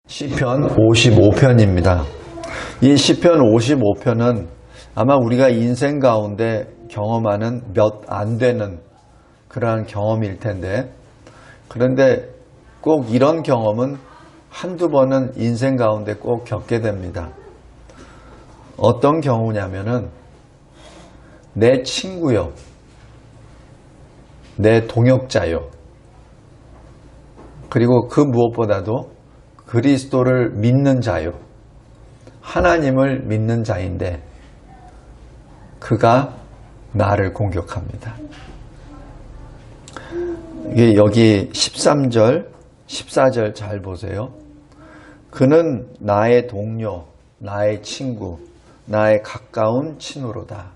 시편 55편입니다. 이 시편 55편은 아마 우리가 인생 가운데 경험하는 몇 안 되는 그러한 경험일 텐데, 그런데 꼭 이런 경험은 한두 번은 인생 가운데 꼭 겪게 됩니다. 어떤 경우냐면은 내 친구요, 내 동역자요, 그리고 그 무엇보다도 그리스도를 믿는 자요, 하나님을 믿는 자인데 그가 나를 공격합니다. 이게 여기 13절, 14절 잘 보세요. 그는 나의 동료, 나의 친구, 나의 가까운 친구로다.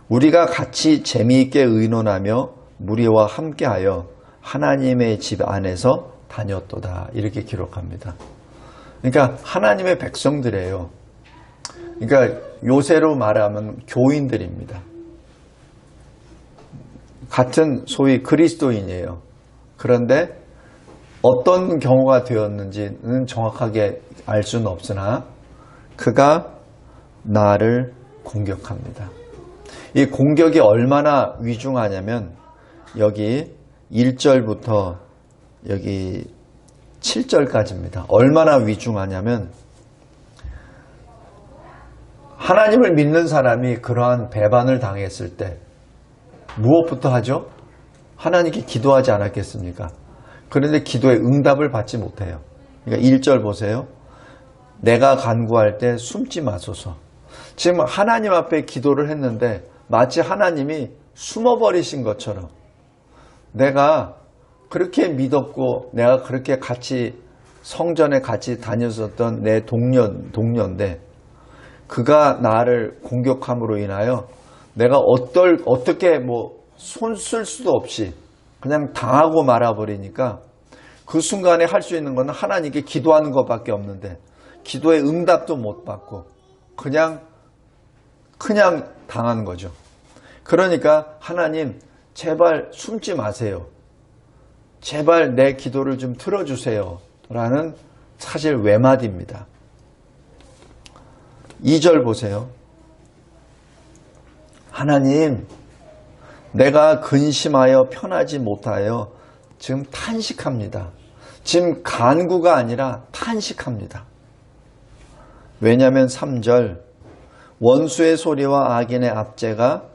우리가 같이 재미있게 의논하며 무리와 함께하여 하나님의 집 안에서 다녔도다. 이렇게 기록합니다. 그러니까 하나님의 백성들이에요. 그러니까 요새로 말하면 교인들입니다. 같은 소위 그리스도인이에요. 그런데 어떤 경우가 되었는지는 정확하게 알 수는 없으나 그가 나를 공격합니다. 이 공격이 얼마나 위중하냐면 여기 1절부터 여기 7절까지입니다. 얼마나 위중하냐면 하나님을 믿는 사람이 그러한 배반을 당했을 때 무엇부터 하죠? 하나님께 기도하지 않았겠습니까? 그런데 기도에 응답을 받지 못해요. 그러니까 1절 보세요. 내가 간구할 때 숨지 마소서. 지금 하나님 앞에 기도를 했는데 마치 하나님이 숨어버리신 것처럼, 내가 그렇게 믿었고 내가 그렇게 같이 성전에 같이 다녔었던 내 동료인데 그가 나를 공격함으로 인하여 내가 어떻게 손 쓸 수도 없이 그냥 당하고 말아버리니까 그 순간에 할 수 있는 건 하나님께 기도하는 것밖에 없는데 기도의 응답도 못 받고 그냥 당하는 거죠. 그러니까 하나님 제발 숨지 마세요. 제발 내 기도를 좀 들어주세요. 라는 사실 외마디입니다. 2절 보세요. 하나님, 내가 근심하여 편하지 못하여 지금 탄식합니다. 지금 간구가 아니라 탄식합니다. 왜냐하면 3절, 원수의 소리와 악인의 압제가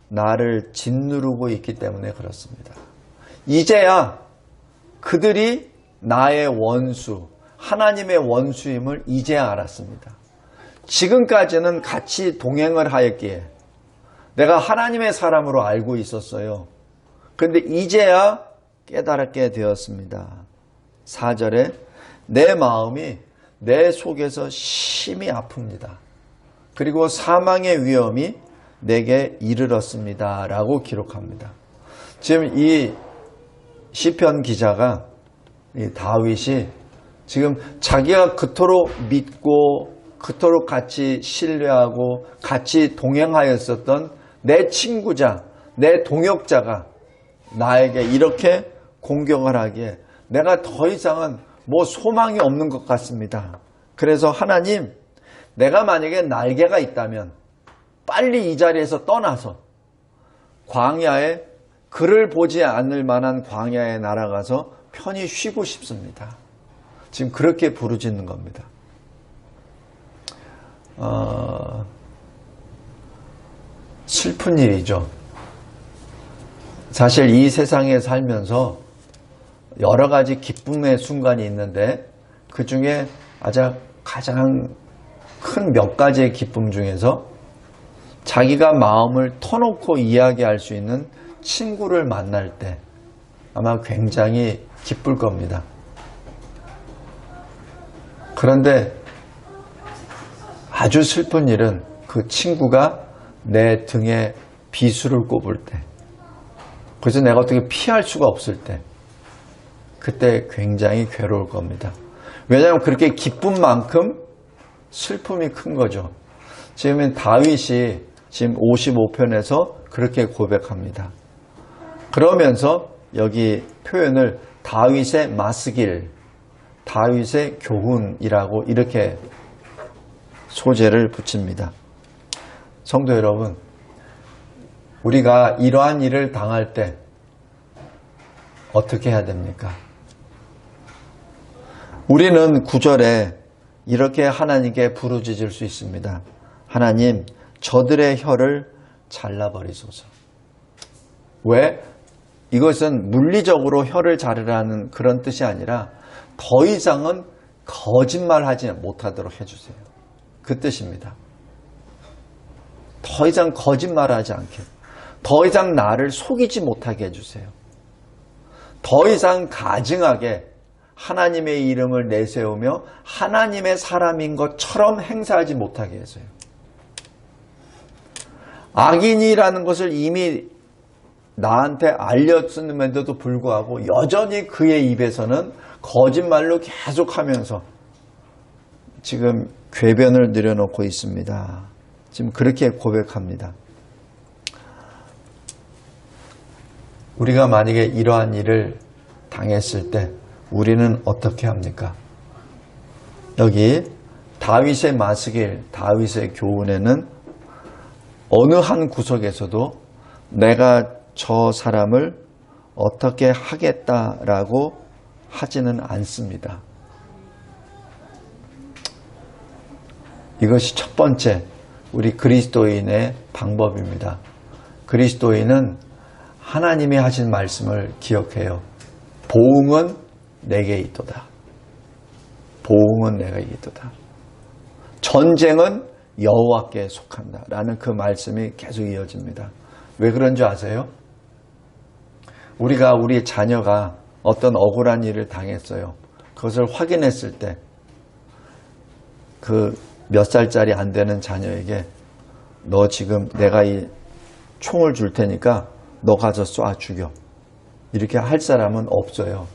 나를 짓누르고 있기 때문에 그렇습니다. 이제야 그들이 나의 원수, 하나님의 원수임을 이제야 알았습니다. 지금까지는 같이 동행을 하였기에 내가 하나님의 사람으로 알고 있었어요. 그런데 이제야 깨달게 되었습니다. 4절에 내 마음이 내 속에서 심히 아픕니다. 그리고 사망의 위험이 내게 이르렀습니다. 라고 기록합니다. 지금 이 시편 기자가, 이 다윗이 지금 자기가 그토록 믿고 그토록 같이 신뢰하고 같이 동행하였었던 내 친구자, 내 동역자가 나에게 이렇게 공격을 하기에 내가 더 이상은 소망이 없는 것 같습니다. 그래서 하나님, 내가 만약에 날개가 있다면 빨리 이 자리에서 떠나서 광야에, 그를 보지 않을 만한 광야에 날아가서 편히 쉬고 싶습니다. 지금 그렇게 부르짖는 겁니다. 슬픈 일이죠. 사실 이 세상에 살면서 여러 가지 기쁨의 순간이 있는데 그 중에 가장 큰 몇 가지의 기쁨 중에서 자기가 마음을 터놓고 이야기할 수 있는 친구를 만날 때 아마 굉장히 기쁠 겁니다. 그런데 아주 슬픈 일은 그 친구가 내 등에 비수를 꼽을 때, 그래서 내가 어떻게 피할 수가 없을 때, 그때 굉장히 괴로울 겁니다. 왜냐하면 그렇게 기쁜 만큼 슬픔이 큰 거죠. 지금 다윗이 지금 55편에서 그렇게 고백합니다. 그러면서 여기 표현을 다윗의 마스길, 다윗의 교훈이라고 이렇게 소재를 붙입니다. 성도 여러분, 우리가 이러한 일을 당할 때 어떻게 해야 됩니까? 우리는 9절에 이렇게 하나님께 부르짖을 수 있습니다. 하나님, 저들의 혀를 잘라버리소서. 왜? 이것은 물리적으로 혀를 자르라는 그런 뜻이 아니라 더 이상은 거짓말하지 못하도록 해주세요. 그 뜻입니다. 더 이상 거짓말하지 않게, 더 이상 나를 속이지 못하게 해주세요. 더 이상 가증하게 하나님의 이름을 내세우며 하나님의 사람인 것처럼 행사하지 못하게 해서요. 악인이라는 것을 이미 나한테 알렸음에도 불구하고 여전히 그의 입에서는 거짓말로 계속하면서 지금 궤변을 늘여놓고 있습니다. 지금 그렇게 고백합니다. 우리가 만약에 이러한 일을 당했을 때 우리는 어떻게 합니까? 여기 다윗의 마스길, 다윗의 교훈에는 어느 한 구석에서도 내가 저 사람을 어떻게 하겠다라고 하지는 않습니다. 이것이 첫 번째 우리 그리스도인의 방법입니다. 그리스도인은 하나님이 하신 말씀을 기억해요. 보응은 내게 있도다. 보응은 내가 있도다. 전쟁은 여호와께 속한다. 라는 그 말씀이 계속 이어집니다. 왜 그런 줄 아세요? 우리가 우리 자녀가 어떤 억울한 일을 당했어요. 그것을 확인했을 때 그 몇 살짜리 안 되는 자녀에게 너 지금 내가 이 총을 줄 테니까 너 가서 쏴 죽여. 이렇게 할 사람은 없어요.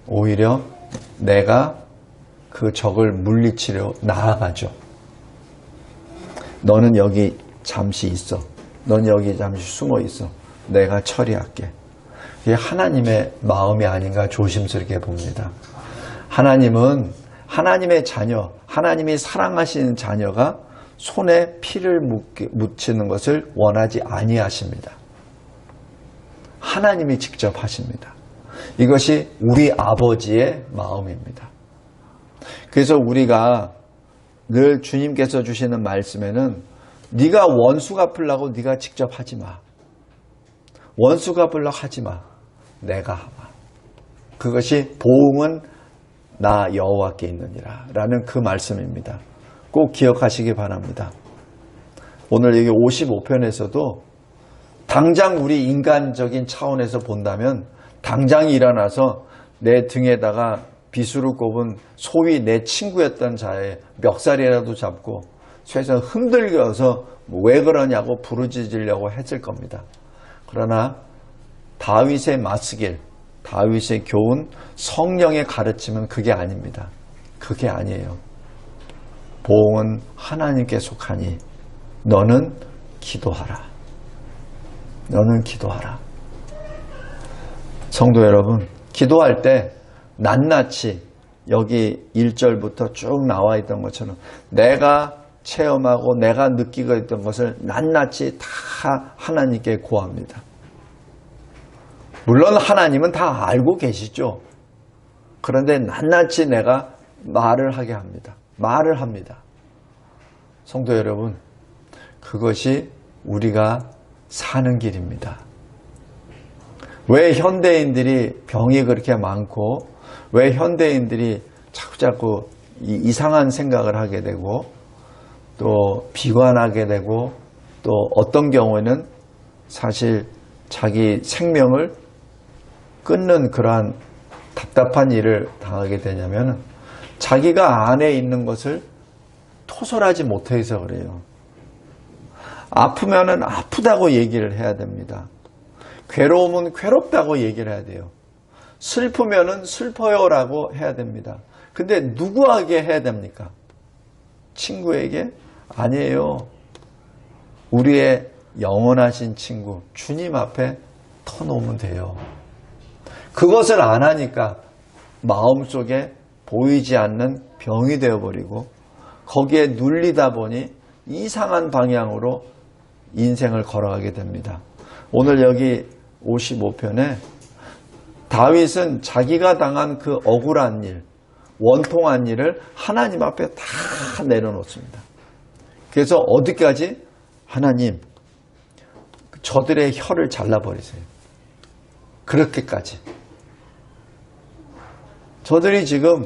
오히려 내가 그 적을 물리치려 나아가죠. 너는 여기 잠시 있어. 넌 여기 잠시 숨어 있어. 내가 처리할게. 이게 하나님의 마음이 아닌가 조심스럽게 봅니다. 하나님은 하나님의 자녀, 하나님이 사랑하시는 자녀가 손에 피를 묻히는 것을 원하지 아니하십니다. 하나님이 직접 하십니다. 이것이 우리 아버지의 마음입니다. 그래서 우리가 늘 주님께서 주시는 말씀에는 네가 원수 갚으려고 네가 직접 하지 마. 원수 갚으려고 하지 마. 내가 하마. 그것이 보응은 나 여호와께 있느니라 라는 그 말씀입니다. 꼭 기억하시기 바랍니다. 오늘 여기 55편에서도 당장 우리 인간적인 차원에서 본다면 당장 일어나서 내 등에다가 비수를 꼽은 소위 내 친구였던 자의 멱살이라도 잡고 쇠에서 흔들려서 왜 그러냐고 부르짖으려고 했을 겁니다. 그러나 다윗의 마스길, 다윗의 교훈, 성령의 가르침은 그게 아닙니다. 그게 아니에요. 보응은 하나님께 속하니 너는 기도하라. 너는 기도하라. 성도 여러분, 기도할 때 낱낱이 여기 1절부터 쭉 나와 있던 것처럼 내가 체험하고 내가 느끼고 있던 것을 낱낱이 다 하나님께 구합니다. 물론 하나님은 다 알고 계시죠. 그런데 낱낱이 내가 말을 하게 합니다. 말을 합니다. 성도 여러분, 그것이 우리가 사는 길입니다. 왜 현대인들이 병이 그렇게 많고 왜 현대인들이 자꾸 이상한 생각을 하게 되고 또 비관하게 되고 또 어떤 경우에는 사실 자기 생명을 끊는 그러한 답답한 일을 당하게 되냐면 자기가 안에 있는 것을 토설하지 못해서 그래요. 아프면은 아프다고 얘기를 해야 됩니다. 괴로우면 괴롭다고 얘기를 해야 돼요. 슬프면은 슬퍼요라고 해야 됩니다. 근데 누구에게 해야 됩니까? 친구에게? 아니에요. 우리의 영원하신 친구, 주님 앞에 터놓으면 돼요. 그것을 안 하니까 마음속에 보이지 않는 병이 되어버리고 거기에 눌리다 보니 이상한 방향으로 인생을 걸어가게 됩니다. 오늘 여기 55편에 다윗은 자기가 당한 그 억울한 일, 원통한 일을 하나님 앞에 다 내려놓습니다. 그래서 어디까지? 하나님, 저들의 혀를 잘라버리세요. 그렇게까지. 저들이 지금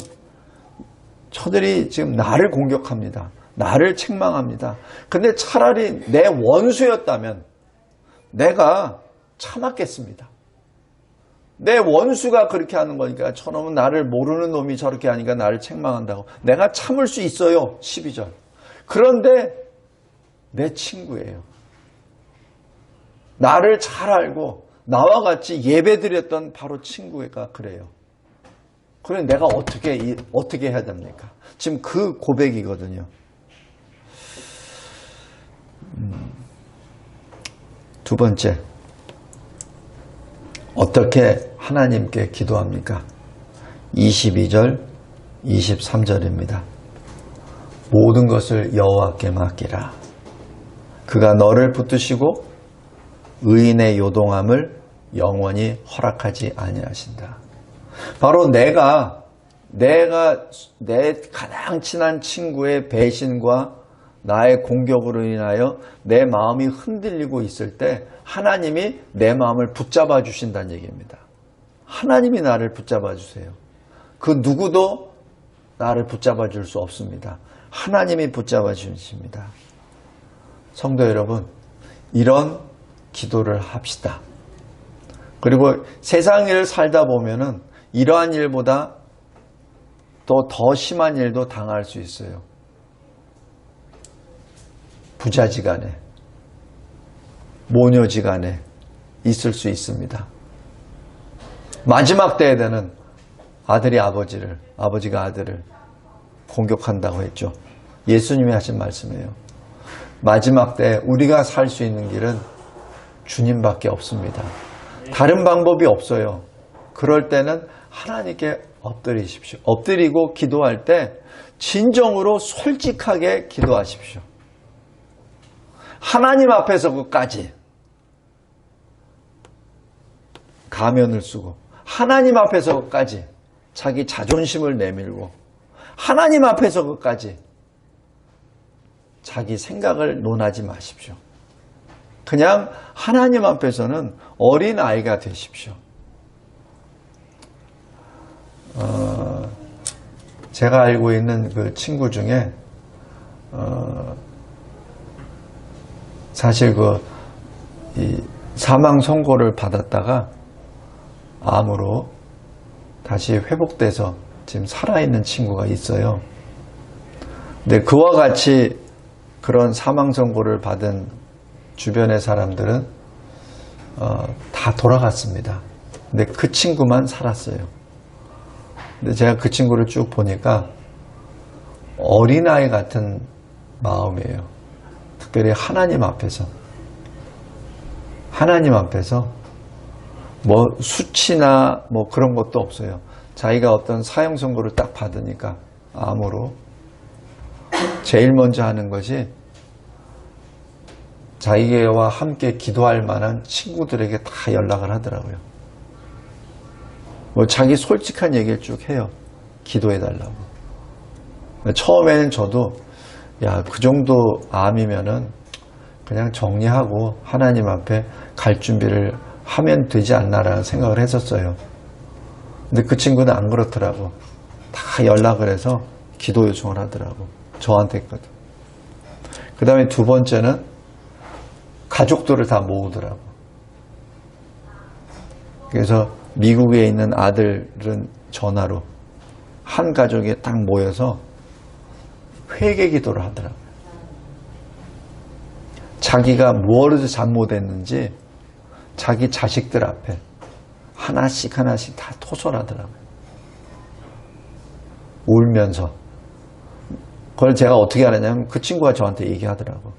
나를 공격합니다. 나를 책망합니다. 근데 차라리 내 원수였다면 내가 참았겠습니다. 내 원수가 그렇게 하는 거니까 저놈은 나를 모르는 놈이 저렇게 하니까 나를 책망한다고 내가 참을 수 있어요. 12절. 그런데 내 친구예요. 나를 잘 알고 나와 같이 예배드렸던 바로 친구가 그래요. 그래 내가 어떻게 해야 됩니까? 지금 그 고백이거든요. 두 번째, 어떻게 하나님께 기도합니까? 22절, 23절입니다. 모든 것을 여호와께 맡기라. 그가 너를 붙드시고 의인의 요동함을 영원히 허락하지 아니하신다. 바로 내가 내 가장 친한 친구의 배신과 나의 공격으로 인하여 내 마음이 흔들리고 있을 때 하나님이 내 마음을 붙잡아 주신다는 얘기입니다. 하나님이 나를 붙잡아 주세요. 그 누구도 나를 붙잡아 줄 수 없습니다. 하나님이 붙잡아 주십니다. 성도 여러분, 이런 기도를 합시다. 그리고 세상 일을 살다 보면은 이러한 일보다 또 더 심한 일도 당할 수 있어요. 부자지간에, 모녀지간에 있을 수 있습니다. 마지막 때에는 아들이 아버지를, 아버지가 아들을 공격한다고 했죠. 예수님이 하신 말씀이에요. 마지막 때 우리가 살 수 있는 길은 주님밖에 없습니다. 다른 방법이 없어요. 그럴 때는 하나님께 엎드리십시오. 엎드리고 기도할 때 진정으로 솔직하게 기도하십시오. 하나님 앞에서까지 가면을 쓰고 하나님 앞에서까지 자기 자존심을 내밀고 하나님 앞에서까지 자기 생각을 논하지 마십시오. 그냥 하나님 앞에서는 어린아이가 되십시오. 제가 알고 있는 그 친구 중에 사실 이 사망 선고를 받았다가 암으로 다시 회복돼서 지금 살아있는 친구가 있어요. 근데 그와 같이 그런 사망 선고를 받은 주변의 사람들은 다 돌아갔습니다. 근데 그 친구만 살았어요. 근데 제가 그 친구를 쭉 보니까 어린아이 같은 마음이에요. 특별히 하나님 앞에서 뭐 수치나 뭐 그런 것도 없어요. 자기가 어떤 사형 선고를 딱 받으니까 암으로 제일 먼저 하는 것이 자기와 함께 기도할 만한 친구들에게 다 연락을 하더라고요. 뭐 자기 솔직한 얘기를 쭉 해요. 기도해달라고. 처음에는 저도 그 정도 암이면은 그냥 정리하고 하나님 앞에 갈 준비를 하면 되지 않나라는 생각을 했었어요. 근데 그 친구는 안 그렇더라고. 다 연락을 해서 기도 요청을 하더라고. 저한테 했거든. 그 다음에 두 번째는 가족들을 다 모으더라고. 그래서 미국에 있는 아들은 전화로 한 가족이 딱 모여서 회개 기도를 하더라고요. 자기가 무엇을 잘못했는지 자기 자식들 앞에 하나씩 다 토설하더라고요. 울면서. 그걸 제가 어떻게 알았냐면 그 친구가 저한테 얘기하더라고.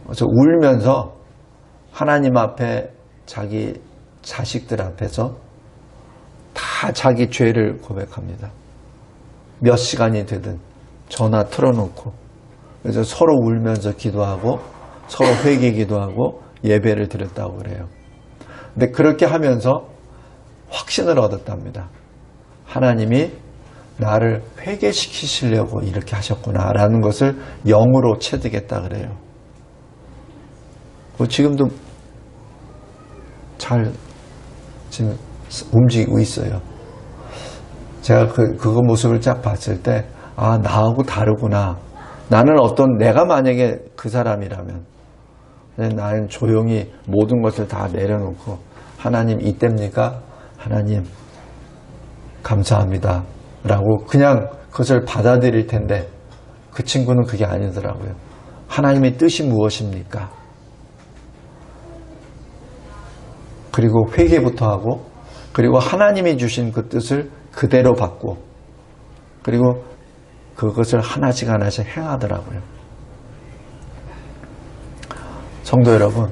그래서 울면서 하나님 앞에 자기 자식들 앞에서 다 자기 죄를 고백합니다. 몇 시간이 되든 전화 틀어놓고 그래서 서로 울면서 기도하고 서로 회개 기도하고 예배를 드렸다고 그래요. 근데 그렇게 하면서 확신을 얻었답니다. 하나님이 나를 회개시키시려고 이렇게 하셨구나 라는 것을 영으로 체득했다 그래요. 지금도 잘 지금 움직이고 있어요. 제가 그거 모습을 쫙 봤을 때 아, 나하고 다르구나. 나는 내가 만약에 그 사람이라면 나는 조용히 모든 것을 다 내려놓고 하나님 이때입니까? 하나님 감사합니다 라고 그냥 그것을 받아들일 텐데 그 친구는 그게 아니더라고요. 하나님의 뜻이 무엇입니까? 그리고 회개부터 하고 그리고 하나님이 주신 그 뜻을 그대로 받고 그리고 그것을 하나씩 하나씩 행하더라고요. 성도 여러분,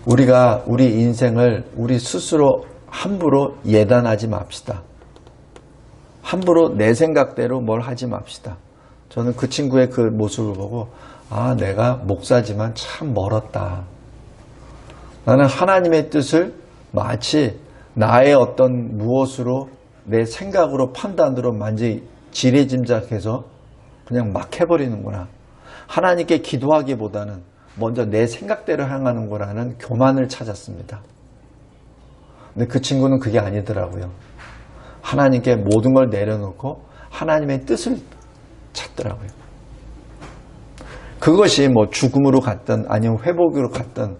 우리가 우리 인생을 우리 스스로 함부로 예단하지 맙시다. 함부로 내 생각대로 뭘 하지 맙시다. 저는 그 친구의 그 모습을 보고 아, 내가 목사지만 참 멀었다. 나는 하나님의 뜻을 마치 나의 어떤 무엇으로 내 생각으로 판단으로 만지 지레짐작해서 그냥 막 해버리는구나. 하나님께 기도하기보다는 먼저 내 생각대로 향하는 거라는 교만을 찾았습니다. 근데 그 친구는 그게 아니더라고요. 하나님께 모든 걸 내려놓고 하나님의 뜻을 찾더라고요. 그것이 뭐 죽음으로 갔든 아니면 회복으로 갔든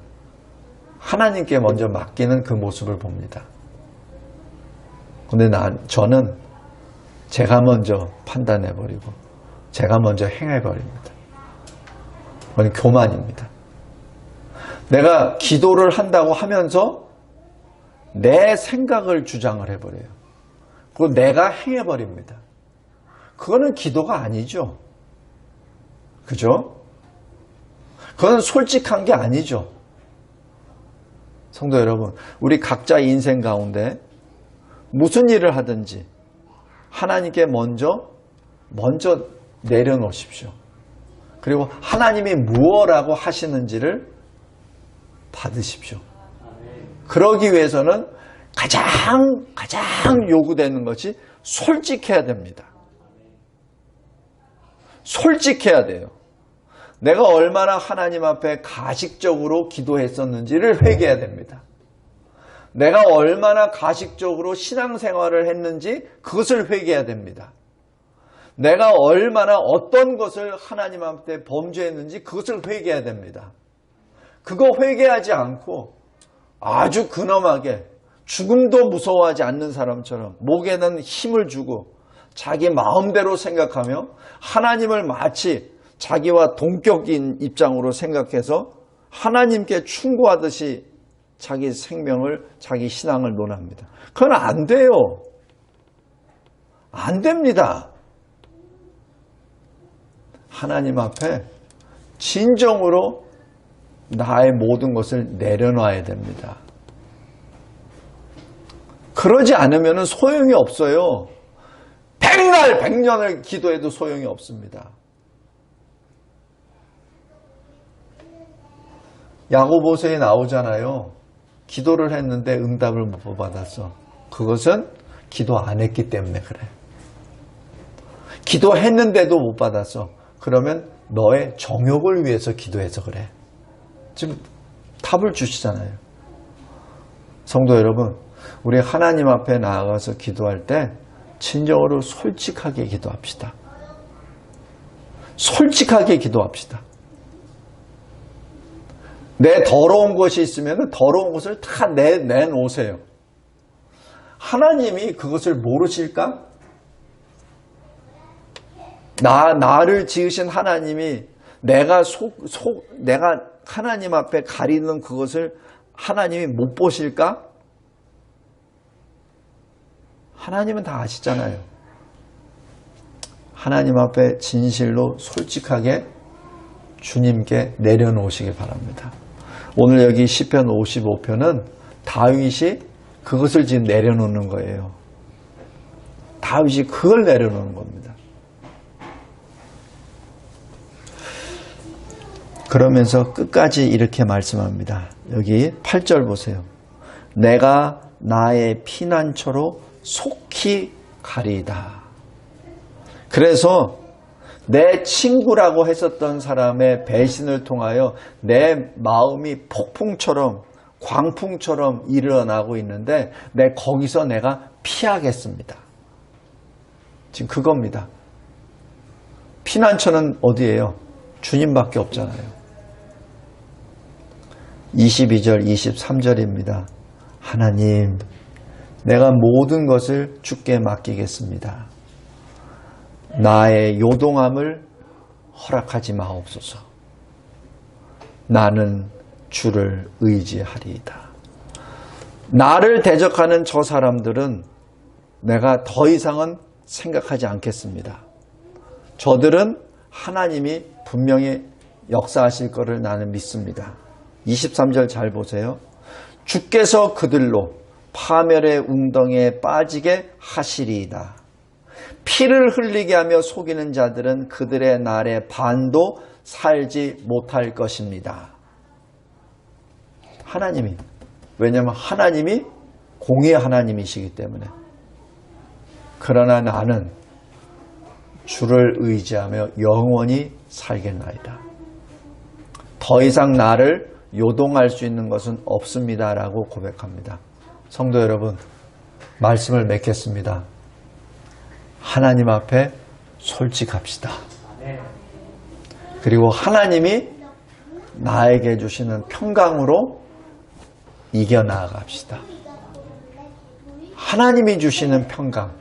하나님께 먼저 맡기는 그 모습을 봅니다. 근데 저는 제가 먼저 판단해버리고 제가 먼저 행해버립니다. 그건 교만입니다. 내가 기도를 한다고 하면서 내 생각을 주장을 해버려요. 그리고 내가 행해버립니다. 그거는 기도가 아니죠. 그죠? 그건 솔직한 게 아니죠. 성도 여러분, 우리 각자 인생 가운데 무슨 일을 하든지 하나님께 먼저 내려놓으십시오. 그리고 하나님이 무엇라고 하시는지를 받으십시오. 그러기 위해서는 가장 요구되는 것이 솔직해야 됩니다. 솔직해야 돼요. 내가 얼마나 하나님 앞에 가식적으로 기도했었는지를 회개해야 됩니다. 내가 얼마나 가식적으로 신앙생활을 했는지 그것을 회개해야 됩니다. 내가 얼마나 어떤 것을 하나님 앞에 범죄했는지 그것을 회개해야 됩니다. 그거 회개하지 않고 아주 근엄하게 죽음도 무서워하지 않는 사람처럼 목에는 힘을 주고 자기 마음대로 생각하며 하나님을 마치 자기와 동격인 입장으로 생각해서 하나님께 충고하듯이 자기 생명을, 자기 신앙을 논합니다. 그건 안 돼요. 안 됩니다. 하나님 앞에 진정으로 나의 모든 것을 내려놔야 됩니다. 그러지 않으면 소용이 없어요. 백날 백년을 기도해도 소용이 없습니다. 야고보서에 나오잖아요. 기도를 했는데 응답을 못 받았어. 그것은 기도 안 했기 때문에 그래. 기도했는데도 못 받았어. 그러면 너의 정욕을 위해서 기도해서 그래. 지금 답을 주시잖아요. 성도 여러분, 우리 하나님 앞에 나아가서 기도할 때 진정으로 솔직하게 기도합시다. 솔직하게 기도합시다. 내 더러운 것이 있으면 더러운 것을 다 내놓으세요. 하나님이 그것을 모르실까? 나를 지으신 하나님이 내가 하나님 앞에 가리는 그것을 하나님이 못 보실까? 하나님은 다 아시잖아요. 하나님 앞에 진실로 솔직하게 주님께 내려놓으시기 바랍니다. 오늘 여기 시편 55편은 다윗이 그것을 지금 내려놓는 거예요. 다윗이 그걸 내려놓는 겁니다. 그러면서 끝까지 이렇게 말씀합니다. 여기 8절 보세요. 내가 나의 피난처로 속히 가리이다. 그래서 내 친구라고 했었던 사람의 배신을 통하여 내 마음이 폭풍처럼 광풍처럼 일어나고 있는데 거기서 내가 피하겠습니다. 지금 그겁니다. 피난처는 어디예요? 주님밖에 없잖아요. 22절, 23절입니다. 하나님, 내가 모든 것을 주께 맡기겠습니다. 나의 요동함을 허락하지 마옵소서. 나는 주를 의지하리이다. 나를 대적하는 저 사람들은 내가 더 이상은 생각하지 않겠습니다. 저들은 하나님이 분명히 역사하실 것을 나는 믿습니다. 23절 잘 보세요. 주께서 그들로 파멸의 웅덩이에 빠지게 하시리이다. 피를 흘리게 하며 속이는 자들은 그들의 날에 반도 살지 못할 것입니다. 하나님이, 왜냐하면 하나님이 공의의 하나님이시기 때문에. 그러나 나는 주를 의지하며 영원히 살겠나이다. 더 이상 나를 요동할 수 있는 것은 없습니다라고 고백합니다. 성도 여러분, 말씀을 맺겠습니다. 하나님 앞에 솔직합시다. 그리고 하나님이 나에게 주시는 평강으로 이겨나갑시다. 하나님이 주시는 평강,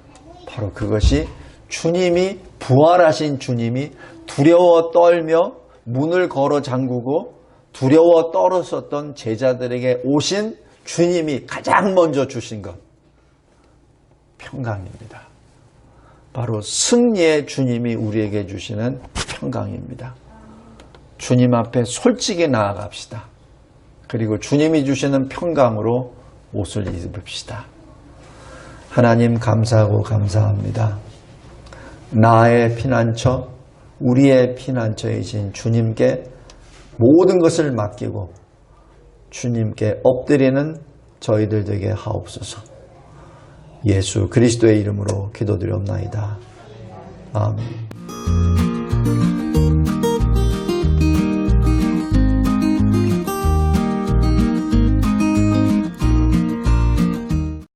바로 그것이 주님이, 부활하신 주님이 두려워 떨며 문을 걸어 잠그고 두려워 떨었었던 제자들에게 오신 주님이 가장 먼저 주신 것, 평강입니다. 바로 승리의 주님이 우리에게 주시는 평강입니다. 주님 앞에 솔직히 나아갑시다. 그리고 주님이 주시는 평강으로 옷을 입읍시다. 하나님 감사하고 감사합니다. 나의 피난처, 우리의 피난처이신 주님께 모든 것을 맡기고 주님께 엎드리는 저희들 되게 하옵소서. 예수 그리스도의 이름으로 기도드렸나이다. 아멘.